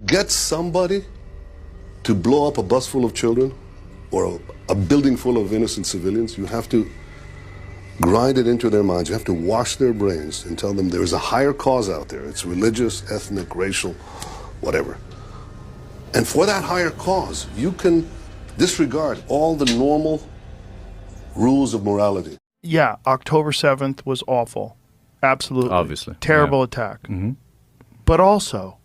get somebody to blow up a bus full of children or a building full of innocent civilians, you have to grind it into their minds. You have to wash their brains and tell them there is a higher cause out there. It's religious, ethnic, racial, whatever. And for that higher cause, you can disregard all the normal rules of morality. Yeah, October 7th was awful. Absolutely. Obviously. Terrible attack. Mm-hmm. But also,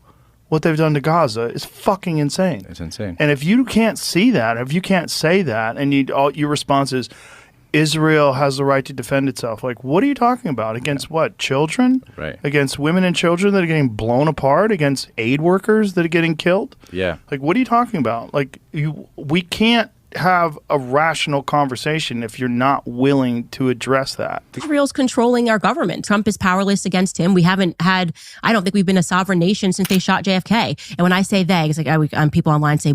what they've done to Gaza is fucking insane. It's insane. And if you can't see that, if you can't say that, and your response is, Israel has the right to defend itself. Like, what are you talking about? Against what? Children? Right. Against women and children that are getting blown apart? Against aid workers that are getting killed? Yeah. Like, what are you talking about? Like, we can't have a rational conversation if you're not willing to address that. Israel's controlling our government. Trump is powerless against him. We haven't had, I don't think we've been a sovereign nation since they shot JFK. And when I say they, it's like people online say,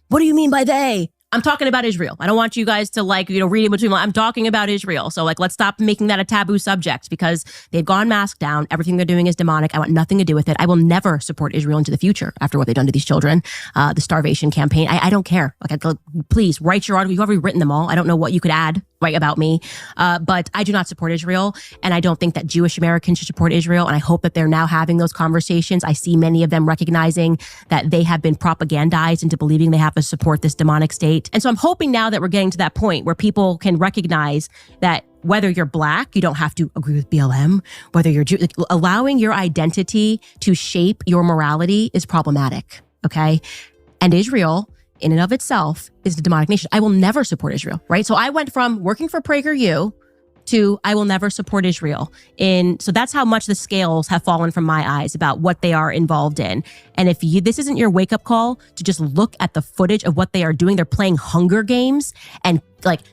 what do you mean by they? I'm talking about Israel. I don't want you guys to read in between. I'm talking about Israel. So let's stop making that a taboo subject because they've gone mask down. Everything they're doing is demonic. I want nothing to do with it. I will never support Israel into the future after what they've done to these children. The starvation campaign. I don't care. Please write your article. You've already written them all. I don't know what you could add about me. But I do not support Israel. And I don't think that Jewish Americans should support Israel. And I hope that they're now having those conversations. I see many of them recognizing that they have been propagandized into believing they have to support this demonic state. And so I'm hoping now that we're getting to that point where people can recognize that whether you're black, you don't have to agree with BLM, whether you're Jew, allowing your identity to shape your morality is problematic. Okay. And Israel, in and of itself, is the demonic nation. I will never support Israel, right? So I went from working for PragerU to I will never support Israel. So that's how much the scales have fallen from my eyes about what they are involved in. And if this isn't your wake-up call to just look at the footage of what they are doing, they're playing Hunger Games and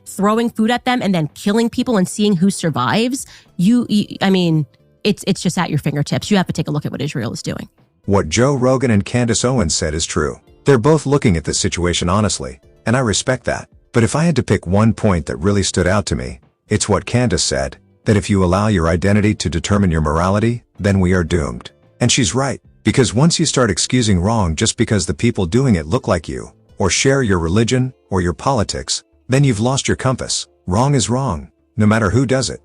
throwing food at them and then killing people and seeing who survives. It's just at your fingertips. You have to take a look at what Israel is doing. What Joe Rogan and Candace Owens said is true. They're both looking at the situation honestly, and I respect that. But if I had to pick one point that really stood out to me, it's what Candace said, that if you allow your identity to determine your morality, then we are doomed. And she's right, because once you start excusing wrong just because the people doing it look like you, or share your religion, or your politics, then you've lost your compass. Wrong is wrong, no matter who does it.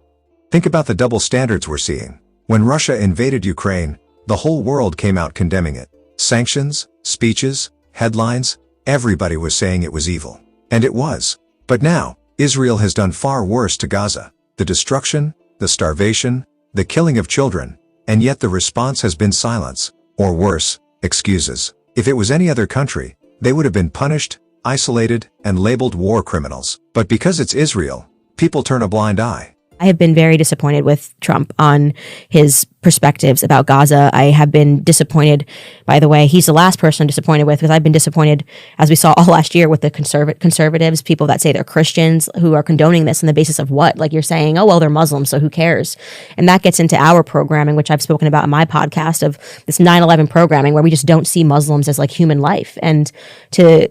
Think about the double standards we're seeing. When Russia invaded Ukraine, the whole world came out condemning it. Sanctions, speeches, headlines, everybody was saying it was evil. And it was. But now, Israel has done far worse to Gaza. The destruction, the starvation, the killing of children, and yet the response has been silence, or worse, excuses. If it was any other country, they would have been punished, isolated, and labeled war criminals. But because it's Israel, people turn a blind eye. I have been very disappointed with Trump on his perspectives about Gaza. I have been disappointed, by the way, he's the last person I'm disappointed with, because I've been disappointed, as we saw all last year, with the conservatives, people that say they're Christians, who are condoning this on the basis of what? Like, you're saying, oh, well, they're Muslims, so who cares? And that gets into our programming, which I've spoken about in my podcast, of this 9/11 programming, where we just don't see Muslims as human life. And to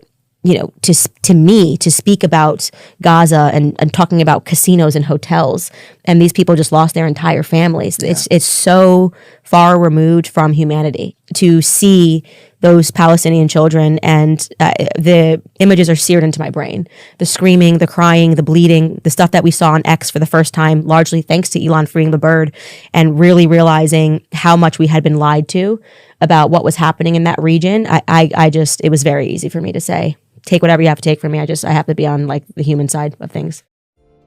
me, to speak about Gaza and talking about casinos and hotels, and these people just lost their entire families. Yeah. It's so far removed from humanity to see those Palestinian children, and the images are seared into my brain. The screaming, the crying, the bleeding, the stuff that we saw on X for the first time, largely thanks to Elon freeing the bird, and really realizing how much we had been lied to about what was happening in that region. It was very easy for me to say, take whatever you have to take from me. I have to be on the human side of things.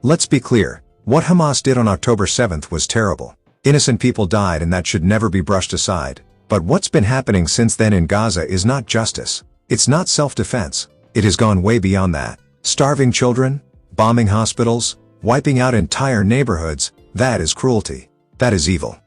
Let's be clear. What Hamas did on October 7th was terrible. Innocent people died, and that should never be brushed aside. But what's been happening since then in Gaza is not justice. It's not self-defense. It has gone way beyond that. Starving children, bombing hospitals, wiping out entire neighborhoods, that is cruelty. That is evil.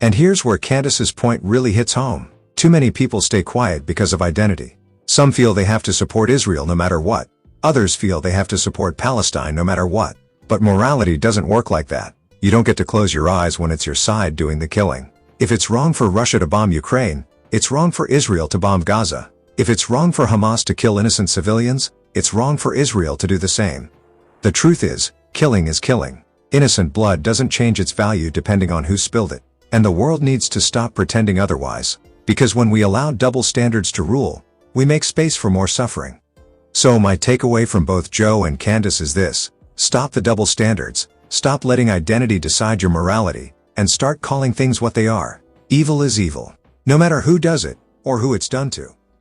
And here's where Candace's point really hits home. Too many people stay quiet because of identity. Some feel they have to support Israel no matter what. Others feel they have to support Palestine no matter what. But morality doesn't work like that. You don't get to close your eyes when it's your side doing the killing. If it's wrong for Russia to bomb Ukraine, it's wrong for Israel to bomb Gaza. If it's wrong for Hamas to kill innocent civilians, it's wrong for Israel to do the same. The truth is, killing is killing. Innocent blood doesn't change its value depending on who spilled it. And the world needs to stop pretending otherwise. Because when we allow double standards to rule, we make space for more suffering. So my takeaway from both Joe and Candace is this: stop the double standards, stop letting identity decide your morality, and start calling things what they are. Evil is evil, no matter who does it, or who it's done to.